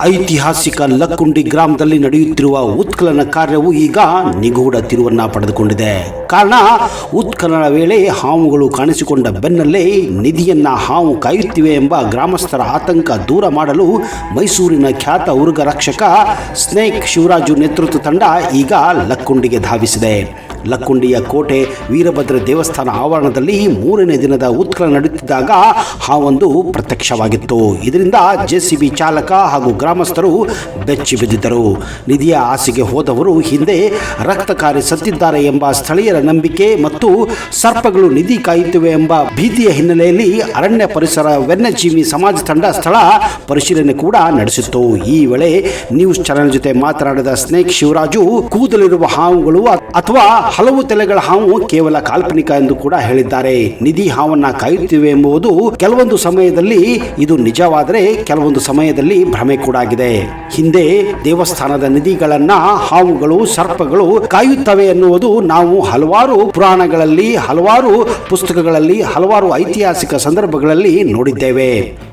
ಐತಿಹಾಸಿಕ ಲಕ್ಕುಂಡಿ ಗ್ರಾಮದಲ್ಲಿ ನಡೆಯುತ್ತಿರುವ ಉತ್ಖನನ ಕಾರ್ಯವು ಈಗ ನಿಗೂಢ ತಿರುವನ್ನ ಪಡೆದುಕೊಂಡಿದೆ. ಕಾರಣ, ಉತ್ಖನನ ವೇಳೆ ಹಾವುಗಳು ಕಾಣಿಸಿಕೊಂಡ ಬೆನ್ನಲ್ಲೇ ನಿಧಿಯನ್ನ ಹಾವು ಕಾಯುತ್ತಿವೆ ಎಂಬ ಗ್ರಾಮಸ್ಥರ ಆತಂಕ ದೂರ ಮಾಡಲು ಮೈಸೂರಿನ ಖ್ಯಾತ ಉರುಗ ರಕ್ಷಕ ಸ್ನೇಕ್ ಶಿವರಾಜು ನೇತೃತ್ವ ತಂಡ ಈಗ ಲಕ್ಕುಂಡಿಗೆ ಧಾವಿಸಿದೆ. ಲಕ್ಕುಂಡಿಯ ಕೋಟೆ ವೀರಭದ್ರ ದೇವಸ್ಥಾನ ಆವರಣದಲ್ಲಿ 3ನೇ ದಿನದ ಉತ್ಖನನ ನಡೆಯುತ್ತಿದ್ದಾಗ ಹಾವೊಂದು ಪ್ರತ್ಯಕ್ಷವಾಗಿತ್ತು. ಇದರಿಂದ ಜೆಸಿಬಿ ಚಾಲಕ ಹಾಗೂ ಗ್ರಾಮಸ್ಥರು ಬೆಚ್ಚಿ ಬಿದ್ದಿದ್ದರು. ನಿಧಿಯ ಆಸೆಗೆ ಹೋದವರು ಹಿಂದೆ ರಕ್ತಕಾರಿ ಸತ್ತಿದ್ದಾರೆ ಎಂಬ ಸ್ಥಳೀಯರ ನಂಬಿಕೆ ಮತ್ತು ಸರ್ಪಗಳು ನಿಧಿ ಕಾಯುತ್ತಿವೆ ಎಂಬ ಭೀತಿಯ ಹಿನ್ನೆಲೆಯಲ್ಲಿ ಅರಣ್ಯ ಪರಿಸರ ವನ್ಯಜೀವಿ ಸಮಾಜ ತಂಡ ಸ್ಥಳ ಪರಿಶೀಲನೆ ಕೂಡ ನಡೆಸಿತ್ತು. ಈ ವೇಳೆ ನ್ಯೂಸ್ ಚಾನೆಲ್ ಜೊತೆ ಮಾತನಾಡಿದ ಸ್ನೇಕ್ ಶಿವರಾಜು, ಕೂದಲಿರುವ ಹಾವುಗಳು ಅಥವಾ ಹಲವು ತಲೆಗಳ ಹಾವು ಕೇವಲ ಕಾಲ್ಪನಿಕ ಎಂದು ಕೂಡ ಹೇಳಿದ್ದಾರೆ. ನಿಧಿ ಹಾವನ್ನ ಕಾಯುತ್ತಿವೆ ಎಂಬುದು ಕೆಲವೊಂದು ಸಮಯದಲ್ಲಿ ಇದು ನಿಜವಾದರೆ ಕೆಲವೊಂದು ಸಮಯದಲ್ಲಿ ಭ್ರಮೆ ಕೂಡ ಆಗಿದೆ. ಹಿಂದೆ ದೇವಸ್ಥಾನದ ನಿಧಿಗಳನ್ನ ಹಾವುಗಳು ಸರ್ಪಗಳು ಕಾಯುತ್ತವೆ ಎನ್ನುವುದು ನಾವು ಹಲವಾರು ಪುರಾಣಗಳಲ್ಲಿ, ಹಲವಾರು ಪುಸ್ತಕಗಳಲ್ಲಿ, ಹಲವಾರು ಐತಿಹಾಸಿಕ ಸಂದರ್ಭಗಳಲ್ಲಿ ನೋಡಿದ್ದೇವೆ.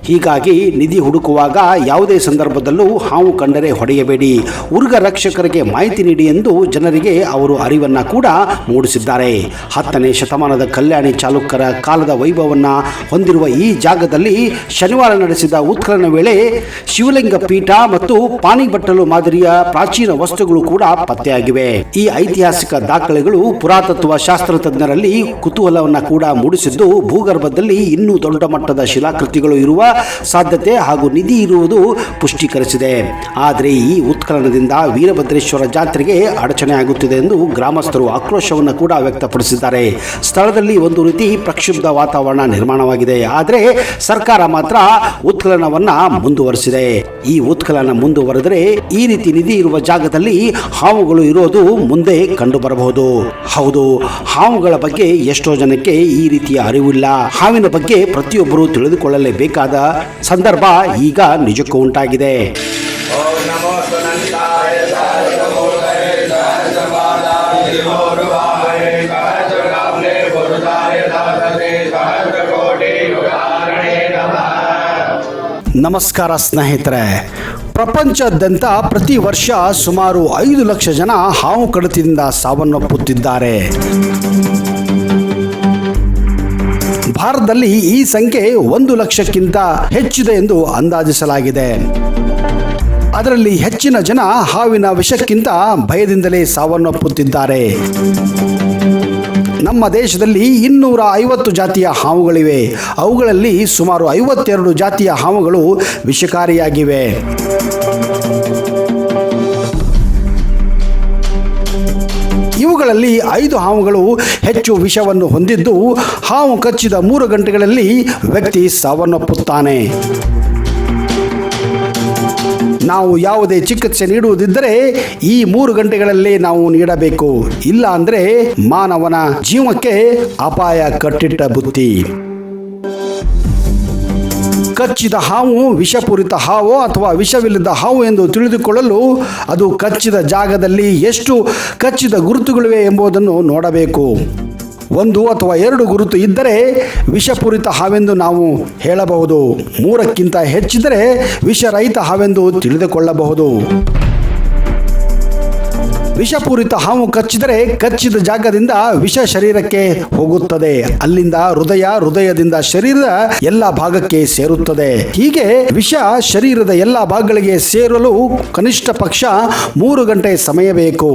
ಹೀಗಾಗಿ ನಿಧಿ ಹುಡುಕುವಾಗ ಯಾವುದೇ ಸಂದರ್ಭದಲ್ಲೂ ಹಾವು ಕಂಡರೆ ಹೊಡೆಯಬೇಡಿ, ಉರುಗ ರಕ್ಷಕರಿಗೆ ಮಾಹಿತಿ ನೀಡಿ ಎಂದು ಜನರಿಗೆ ಅವರು ಅರಿವನ್ನ ಕೂಡ ಮೂಡಿಸಿದ್ದಾರೆ. 10ನೇ ಶತಮಾನದ ಕಲ್ಯಾಣಿ ಚಾಲುಕ್ಯರ ಕಾಲದ ವೈಭವನ್ನ ಹೊಂದಿರುವ ಈ ಜಾಗದಲ್ಲಿ ಶನಿವಾರ ನಡೆಸಿದ ಉತ್ಖನನ ವೇಳೆ ಶಿವಲಿಂಗ ಪೀಠ ಮತ್ತು ಪಾಣಿಬಟ್ಟಲು ಮಾದರಿಯ ಪ್ರಾಚೀನ ವಸ್ತುಗಳು ಕೂಡ ಪತ್ತೆಯಾಗಿವೆ. ಈ ಐತಿಹಾಸಿಕ ದಾಖಲೆಗಳು ಪುರಾತತ್ವ ಶಾಸ್ತ್ರಜ್ಞರಲ್ಲಿ ಕುತೂಹಲವನ್ನ ಕೂಡ ಮೂಡಿಸಿದ್ದು, ಭೂಗರ್ಭದಲ್ಲಿ ಇನ್ನೂ ದೊಡ್ಡ ಮಟ್ಟದ ಶಿಲಾಕೃತಿಗಳು ಇರುವ ಸಾಧ್ಯತೆ ಹಾಗೂ ನಿಧಿ ಇರುವುದು ಪುಷ್ಟೀಕರಿಸಿದೆ. ಆದರೆ ಈ ಉತ್ಖನನದಿಂದ ವೀರಭದ್ರೇಶ್ವರ ಜಾತ್ರೆಗೆ ಅಡಚಣೆ ಆಗುತ್ತಿದೆ ಎಂದು ಗ್ರಾಮಸ್ಥರು ಆಕ್ರೋಶವನ್ನು ಕೂಡ ವ್ಯಕ್ತಪಡಿಸಿದ್ದಾರೆ. ಸ್ಥಳದಲ್ಲಿ ಒಂದು ರೀತಿ ಪ್ರಕ್ಷುಬ್ಧ ವಾತಾವರಣ ನಿರ್ಮಾಣವಾಗಿದೆ. ಆದರೆ ಸರ್ಕಾರ ಮಾತ್ರ ಉತ್ಖನನವನ್ನ ಮುಂದುವರೆಸಿದೆ. ಈ ಉತ್ಖನನ ಮುಂದುವರೆದರೆ ಈ ರೀತಿ ನಿಧಿ ಇರುವ ಜಾಗದಲ್ಲಿ ಹಾವುಗಳು ಇರೋದು ಮುಂದೆ ಕಂಡು ಬರಬಹುದು. ಹೌದು, ಹಾವುಗಳ ಬಗ್ಗೆ ಎಷ್ಟೋ ಜನಕ್ಕೆ ಈ ರೀತಿಯ ಅರಿವಿಲ್ಲ. ಹಾವಿನ ಬಗ್ಗೆ ಪ್ರತಿಯೊಬ್ಬರು ತಿಳಿದುಕೊಳ್ಳಲೇಬೇಕಾದ ಸಂದರ್ಭ ಈಗ ನಿಜಕ್ಕೂ ಉಂಟಾಗಿದೆ. ನಮಸ್ಕಾರ ಸ್ನೇಹಿತರೆ, ಪ್ರಪಂಚದಾದ್ಯಂತ ಪ್ರತಿ ವರ್ಷ ಸುಮಾರು 5 ಲಕ್ಷ ಜನ ಹಾವು ಕಡಿತದಿಂದ ಸಾವನ್ನಪ್ಪುತ್ತಿದ್ದಾರೆ. ಭಾರತದಲ್ಲಿ ಈ ಸಂಖ್ಯೆ 1 ಲಕ್ಷಕ್ಕಿಂತ ಹೆಚ್ಚಿದೆ ಎಂದು ಅಂದಾಜಿಸಲಾಗಿದೆ. ಅದರಲ್ಲಿ ಹೆಚ್ಚಿನ ಜನ ಹಾವಿನ ವಿಷಕ್ಕಿಂತ ಭಯದಿಂದಲೇ ಸಾವನ್ನಪ್ಪುತ್ತಿದ್ದಾರೆ. ನಮ್ಮ ದೇಶದಲ್ಲಿ 250 ಜಾತಿಯ ಹಾವುಗಳಿವೆ. ಅವುಗಳಲ್ಲಿ ಸುಮಾರು 52 ಜಾತಿಯ ಹಾವುಗಳು ವಿಷಕಾರಿಯಾಗಿವೆ. ಇವುಗಳಲ್ಲಿ 5 ಹಾವುಗಳು ಹೆಚ್ಚು ವಿಷವನ್ನು ಹೊಂದಿದ್ದು, ಹಾವು ಕಚ್ಚಿದ 3 ಗಂಟೆಗಳಲ್ಲಿ ವ್ಯಕ್ತಿ ಸಾವನ್ನಪ್ಪುತ್ತಾನೆ. ನಾವು ಯಾವುದೇ ಚಿಕಿತ್ಸೆ ನೀಡುವುದಿದ್ದರೆ ಈ 3 ಗಂಟೆಗಳಲ್ಲೇ ನಾವು ನೀಡಬೇಕು. ಇಲ್ಲ ಅಂದರೆ ಮಾನವನ ಜೀವಕ್ಕೆ ಅಪಾಯ ಕಟ್ಟಿಟ್ಟ ಬುತ್ತಿ. ಕಚ್ಚಿದ ಹಾವು ವಿಷಪೂರಿತ ಹಾವು ಅಥವಾ ವಿಷವಿಲ್ಲದ ಹಾವು ಎಂದು ತಿಳಿದುಕೊಳ್ಳಲು ಅದು ಕಚ್ಚಿದ ಜಾಗದಲ್ಲಿ ಎಷ್ಟು ಕಚ್ಚಿದ ಗುರುತುಗಳಿವೆ ಎಂಬುದನ್ನು ನೋಡಬೇಕು. 1 ಅಥವಾ 2 ಗುರುತು ಇದ್ದರೆ ವಿಷಪೂರಿತ ಹಾವೆಂದು ನಾವು ಹೇಳಬಹುದು. 3ಕ್ಕಿಂತ ಹೆಚ್ಚಿದ್ದರೆ ವಿಷರಹಿತ ಹಾವೆಂದು ತಿಳಿದುಕೊಳ್ಳಬಹುದು. ವಿಷಪೂರಿತ ಹಾವು ಕಚ್ಚಿದರೆ ಕಚ್ಚಿದ ಜಾಗದಿಂದ ವಿಷ ಶರೀರಕ್ಕೆ ಹೋಗುತ್ತದೆ. ಅಲ್ಲಿಂದ ಹೃದಯದಿಂದ ಶರೀರದ ಎಲ್ಲ ಭಾಗಕ್ಕೆ ಸೇರುತ್ತದೆ. ಹೀಗೆ ವಿಷ ಶರೀರದ ಎಲ್ಲ ಭಾಗಗಳಿಗೆ ಸೇರಲು ಕನಿಷ್ಠ ಪಕ್ಷ 3 ಗಂಟೆ ಸಮಯ ಬೇಕು.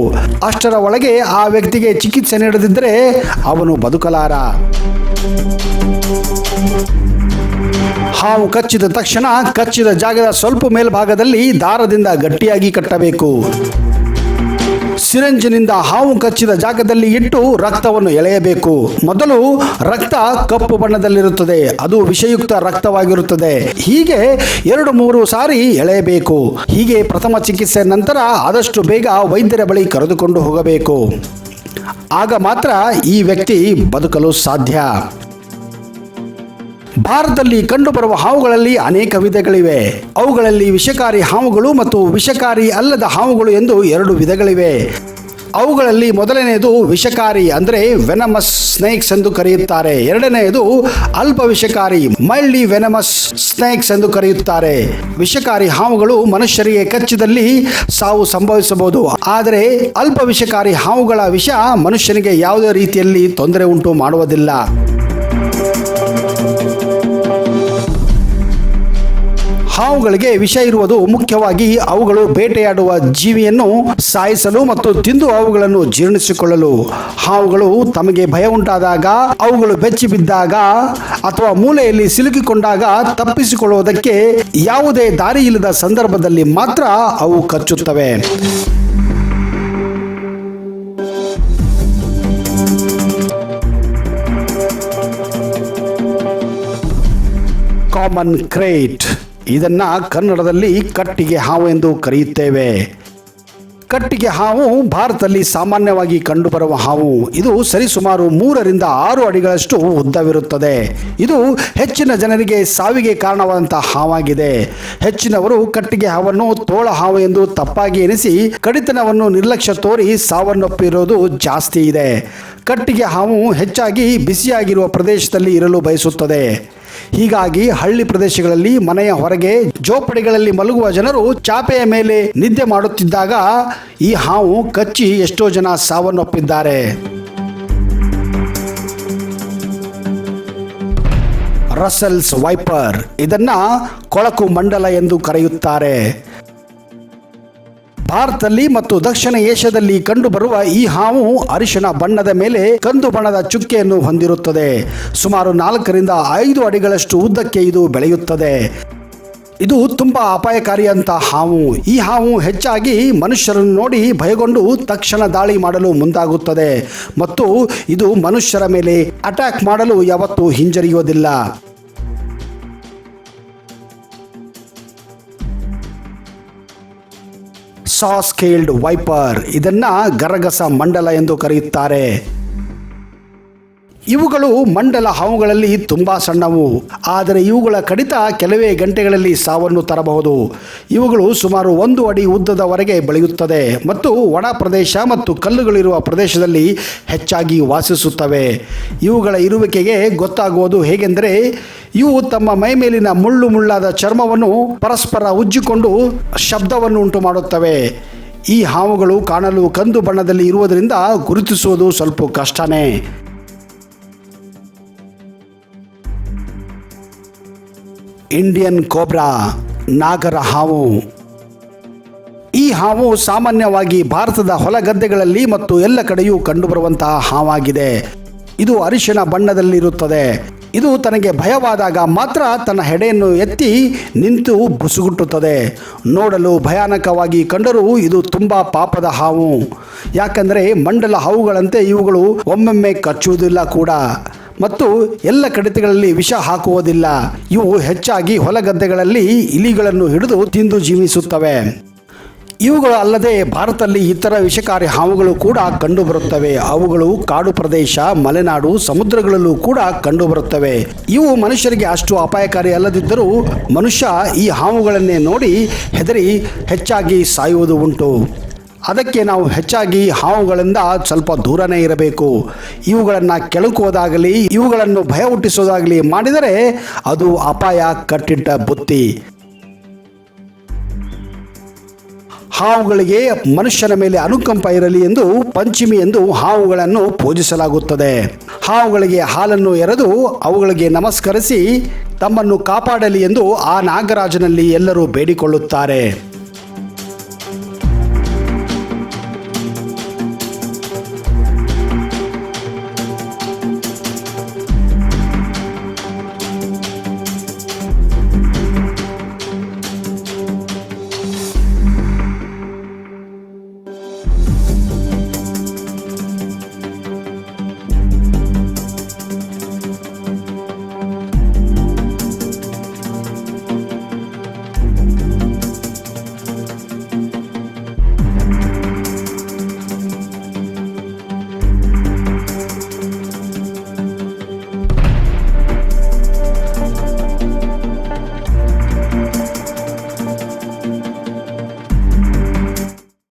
ಅಷ್ಟರ ಒಳಗೆ ಆ ವ್ಯಕ್ತಿಗೆ ಚಿಕಿತ್ಸೆ ನೀಡದಿದ್ದರೆ ಅವನು ಬದುಕಲಾರ. ಹಾವು ಕಚ್ಚಿದ ತಕ್ಷಣ ಕಚ್ಚಿದ ಜಾಗದ ಸ್ವಲ್ಪ ಮೇಲ್ಭಾಗದಲ್ಲಿ ದಾರದಿಂದ ಗಟ್ಟಿಯಾಗಿ ಕಟ್ಟಬೇಕು. ಸಿರಿಂಜಿನಿಂದ ಹಾವು ಕಚ್ಚಿದ ಜಾಗದಲ್ಲಿ ಇಟ್ಟು ರಕ್ತವನ್ನು ಎಳೆಯಬೇಕು. ಮೊದಲು ರಕ್ತ ಕಪ್ಪು ಬಣ್ಣದಲ್ಲಿರುತ್ತದೆ, ಅದು ವಿಷಯುಕ್ತ ರಕ್ತವಾಗಿರುತ್ತದೆ. ಹೀಗೆ 2-3 ಸಾರಿ ಎಳೆಯಬೇಕು. ಹೀಗೆ ಪ್ರಥಮ ಚಿಕಿತ್ಸೆ ನಂತರ ಆದಷ್ಟು ಬೇಗ ವೈದ್ಯರ ಬಳಿ ಕರೆದುಕೊಂಡು ಹೋಗಬೇಕು. ಆಗ ಮಾತ್ರ ಈ ವ್ಯಕ್ತಿ ಬದುಕಲು ಸಾಧ್ಯ. ಭಾರತದಲ್ಲಿ ಕಂಡುಬರುವ ಹಾವುಗಳಲ್ಲಿ ಅನೇಕ ವಿಧಗಳಿವೆ. ಅವುಗಳಲ್ಲಿ ವಿಷಕಾರಿ ಹಾವುಗಳು ಮತ್ತು ವಿಷಕಾರಿ ಅಲ್ಲದ ಹಾವುಗಳು ಎಂದು 2 ವಿಧಗಳಿವೆ. ಅವುಗಳಲ್ಲಿ ಮೊದಲನೆಯದು ವಿಷಕಾರಿ ಅಂದರೆ ವೆನಮಸ್ ಸ್ನೇಕ್ಸ್ ಎಂದು ಕರೆಯುತ್ತಾರೆ. ಎರಡನೆಯದು ಅಲ್ಪ ವಿಷಕಾರಿ ಮೈಲ್ಡ್ಲಿ ವೆನಮಸ್ ಸ್ನೇಕ್ಸ್ ಎಂದು ಕರೆಯುತ್ತಾರೆ. ವಿಷಕಾರಿ ಹಾವುಗಳು ಮನುಷ್ಯರಿಗೆ ಕಚ್ಚಿದಲ್ಲಿ ಸಾವು ಸಂಭವಿಸಬಹುದು. ಆದರೆ ಅಲ್ಪ ವಿಷಕಾರಿ ಹಾವುಗಳ ವಿಷ ಮನುಷ್ಯನಿಗೆ ಯಾವುದೇ ರೀತಿಯಲ್ಲಿ ತೊಂದರೆ ಉಂಟು ಮಾಡುವುದಿಲ್ಲ. ಹಾವುಗಳಿಗೆ ವಿಷ ಇರುವುದು ಮುಖ್ಯವಾಗಿ ಅವುಗಳು ಬೇಟೆಯಾಡುವ ಜೀವಿಯನ್ನು ಸಾಯಿಸಲು ಮತ್ತು ತಿಂದು ಅವುಗಳನ್ನು ಜೀರ್ಣಿಸಿಕೊಳ್ಳಲು. ಹಾವುಗಳು ತಮಗೆ ಭಯ ಉಂಟಾದಾಗ, ಅವುಗಳು ಬೆಚ್ಚಿ ಬಿದ್ದಾಗ ಅಥವಾ ಮೂಲೆಯಲ್ಲಿ ಸಿಲುಕಿಕೊಂಡಾಗ ತಪ್ಪಿಸಿಕೊಳ್ಳುವುದಕ್ಕೆ ಯಾವುದೇ ದಾರಿ ಇಲ್ಲದ ಸಂದರ್ಭದಲ್ಲಿ ಮಾತ್ರ ಅವು ಕಚ್ಚುತ್ತವೆ. ಕಾಮನ್ ಕ್ರೇಟ್, ಇದನ್ನ ಕನ್ನಡದಲ್ಲಿ ಕಟ್ಟಿಗೆ ಹಾವು ಎಂದು ಕರೆಯುತ್ತೇವೆ. ಕಟ್ಟಿಗೆ ಹಾವು ಭಾರತದಲ್ಲಿ ಸಾಮಾನ್ಯವಾಗಿ ಕಂಡುಬರುವ ಹಾವು. ಇದು ಸರಿಸುಮಾರು 3 ರಿಂದ 6 ಅಡಿಗಳಷ್ಟು ಉದ್ದವಿರುತ್ತದೆ. ಇದು ಹೆಚ್ಚಿನ ಜನರಿಗೆ ಸಾವಿಗೆ ಕಾರಣವಾದಂತಹ ಹಾವಾಗಿದೆ. ಹೆಚ್ಚಿನವರು ಕಟ್ಟಿಗೆ ಹಾವನ್ನು ತೋಳ ಹಾವು ಎಂದು ತಪ್ಪಾಗಿ ಎನಿಸಿ ಕಡಿತನವನ್ನು ನಿರ್ಲಕ್ಷ್ಯ ತೋರಿ ಸಾವನ್ನಪ್ಪಿರೋದು ಜಾಸ್ತಿ ಇದೆ. ಕಟ್ಟಿಗೆ ಹಾವು ಹೆಚ್ಚಾಗಿ ಬಿಸಿಯಾಗಿರುವ ಪ್ರದೇಶದಲ್ಲಿ ಇರಲು ಬಯಸುತ್ತದೆ. ಹೀಗಾಗಿ ಹಳ್ಳಿ ಪ್ರದೇಶಗಳಲ್ಲಿ ಮನೆಯ ಹೊರಗೆ ಜೋಪಡಿಗಳಲ್ಲಿ ಮಲಗುವ ಜನರು ಚಾಪೆಯ ಮೇಲೆ ನಿದ್ದೆ ಮಾಡುತ್ತಿದ್ದಾಗ ಈ ಹಾವು ಕಚ್ಚಿ ಎಷ್ಟೋ ಜನ ಸಾವನ್ನಪ್ಪಿದ್ದಾರೆ. ರಸೆಲ್ಸ್ ವೈಪರ್, ಇದನ್ನ ಕೊಳಕು ಮಂಡಲ ಎಂದು ಕರೆಯುತ್ತಾರೆ. ಭಾರತದಲ್ಲಿ ಮತ್ತು ದಕ್ಷಿಣ ಏಷ್ಯಾದಲ್ಲಿ ಕಂಡುಬರುವ ಈ ಹಾವು ಅರಿಶಿಣ ಬಣ್ಣದ ಮೇಲೆ ಕಂದು ಬಣ್ಣದ ಚುಕ್ಕೆಯನ್ನು ಹೊಂದಿರುತ್ತದೆ. ಸುಮಾರು 4 ರಿಂದ 5 ಅಡಿಗಳಷ್ಟು ಉದ್ದಕ್ಕೆ ಇದು ಬೆಳೆಯುತ್ತದೆ. ಇದು ತುಂಬಾ ಅಪಾಯಕಾರಿಯಂತ ಹಾವು. ಈ ಹಾವು ಹೆಚ್ಚಾಗಿ ಮನುಷ್ಯರನ್ನು ನೋಡಿ ಭಯಗೊಂಡು ತಕ್ಷಣ ದಾಳಿ ಮಾಡಲು ಮುಂದಾಗುತ್ತದೆ ಮತ್ತು ಇದು ಮನುಷ್ಯರ ಮೇಲೆ ಅಟ್ಯಾಕ್ ಮಾಡಲು ಯಾವತ್ತೂ ಹಿಂಜರಿಯುವುದಿಲ್ಲ. ಸಾ ಸ್ಕೇಲ್ಡ್ ವೈಪರ್, ಇದನ್ನ ಗರಗಸ ಮಂಡಲ ಎಂದು ಕರೆಯುತ್ತಾರೆ. ಇವುಗಳು ಮಂಡಲ ಹಾವುಗಳಲ್ಲಿ ತುಂಬಾ ಸಣ್ಣವು, ಆದರೆ ಇವುಗಳ ಕಡಿತ ಕೆಲವೇ ಗಂಟೆಗಳಲ್ಲಿ ಸಾವನ್ನು ತರಬಹುದು. ಇವುಗಳು ಸುಮಾರು 1 ಅಡಿ ಉದ್ದದವರೆಗೆ ಬೆಳೆಯುತ್ತದೆ ಮತ್ತು ಒಣ ಪ್ರದೇಶ ಮತ್ತು ಕಲ್ಲುಗಳಿರುವ ಪ್ರದೇಶದಲ್ಲಿ ಹೆಚ್ಚಾಗಿ ವಾಸಿಸುತ್ತವೆ. ಇವುಗಳ ಇರುವಿಕೆಗೆ ಗೊತ್ತಾಗುವುದು ಹೇಗೆಂದರೆ, ಇವು ತಮ್ಮ ಮೈಮೇಲಿನ ಮುಳ್ಳಾದ ಚರ್ಮವನ್ನು ಪರಸ್ಪರ ಉಜ್ಜಿಕೊಂಡು ಶಬ್ದವನ್ನು ಉಂಟು ಮಾಡುತ್ತವೆ. ಈ ಹಾವುಗಳು ಕಾಣಲು ಕಂದು ಬಣ್ಣದಲ್ಲಿ ಇರುವುದರಿಂದ ಗುರುತಿಸುವುದು ಸ್ವಲ್ಪ ಕಷ್ಟನೇ. ಇಂಡಿಯನ್ ಕೋಬ್ರಾ, ನಾಗರ ಹಾವು. ಈ ಹಾವು ಸಾಮಾನ್ಯವಾಗಿ ಭಾರತದ ಹೊಲಗದ್ದೆಗಳಲ್ಲಿ ಮತ್ತು ಎಲ್ಲ ಕಡೆಯೂ ಕಂಡುಬರುವಂತಹ ಹಾವಾಗಿದೆ. ಇದು ಅರಿಶಿಣ ಬಣ್ಣದಲ್ಲಿರುತ್ತದೆ. ಇದು ತನಗೆ ಭಯವಾದಾಗ ಮಾತ್ರ ತನ್ನ ಹೆಡೆಯನ್ನು ಎತ್ತಿ ನಿಂತು ಬುಸುಗುಟ್ಟುತ್ತದೆ. ನೋಡಲು ಭಯಾನಕವಾಗಿ ಕಂಡರೂ ಇದು ತುಂಬ ಪಾಪದ ಹಾವು. ಯಾಕಂದರೆ ಮಂಡಲ ಹಾವುಗಳಂತೆ ಇವುಗಳು ಒಮ್ಮೊಮ್ಮೆ ಕಚ್ಚುವುದಿಲ್ಲ ಕೂಡ ಮತ್ತು ಎಲ್ಲ ಕಡಿತಗಳಲ್ಲಿ ವಿಷ ಹಾಕುವುದಿಲ್ಲ. ಇವು ಹೆಚ್ಚಾಗಿ ಹೊಲಗದ್ದೆಗಳಲ್ಲಿ ಇಲಿಗಳನ್ನು ಹಿಡಿದು ತಿಂದು ಜೀವಿಸುತ್ತವೆ. ಇವುಗಳು ಅಲ್ಲದೆ ಭಾರತದಲ್ಲಿ ಇತರ ವಿಷಕಾರಿ ಹಾವುಗಳು ಕೂಡ ಕಂಡುಬರುತ್ತವೆ. ಅವುಗಳು ಕಾಡು ಪ್ರದೇಶ, ಮಲೆನಾಡು, ಸಮುದ್ರಗಳಲ್ಲೂ ಕೂಡ ಕಂಡುಬರುತ್ತವೆ. ಇವು ಮನುಷ್ಯರಿಗೆ ಅಷ್ಟು ಅಪಾಯಕಾರಿ ಅಲ್ಲದಿದ್ದರೂ ಮನುಷ್ಯ ಈ ಹಾವುಗಳನ್ನೇ ನೋಡಿ ಹೆದರಿ ಹೆಚ್ಚಾಗಿ ಸಾಯುವುದು ಉಂಟು. ಅದಕ್ಕೆ ನಾವು ಹೆಚ್ಚಾಗಿ ಹಾವುಗಳಿಂದ ಸ್ವಲ್ಪ ದೂರನೇ ಇರಬೇಕು. ಇವುಗಳನ್ನು ಕೆಣಕುವುದಾಗಲಿ ಇವುಗಳನ್ನು ಭಯ ಹುಟ್ಟಿಸೋದಾಗಲಿ ಮಾಡಿದರೆ ಅದು ಅಪಾಯ ಕಟ್ಟಿಟ್ಟ ಬುತ್ತಿ. ಹಾವುಗಳಿಗೆ ಮನುಷ್ಯನ ಮೇಲೆ ಅನುಕಂಪ ಇರಲಿ ಎಂದು ಪಂಚಮಿ ಎಂದು ಹಾವುಗಳನ್ನು ಪೂಜಿಸಲಾಗುತ್ತದೆ. ಹಾವುಗಳಿಗೆ ಹಾಲನ್ನು ಎರೆದು ಅವುಗಳಿಗೆ ನಮಸ್ಕರಿಸಿ ತಮ್ಮನ್ನು ಕಾಪಾಡಲಿ ಎಂದು ಆ ನಾಗರಾಜನಲ್ಲಿ ಎಲ್ಲರೂ ಬೇಡಿಕೊಳ್ಳುತ್ತಾರೆ.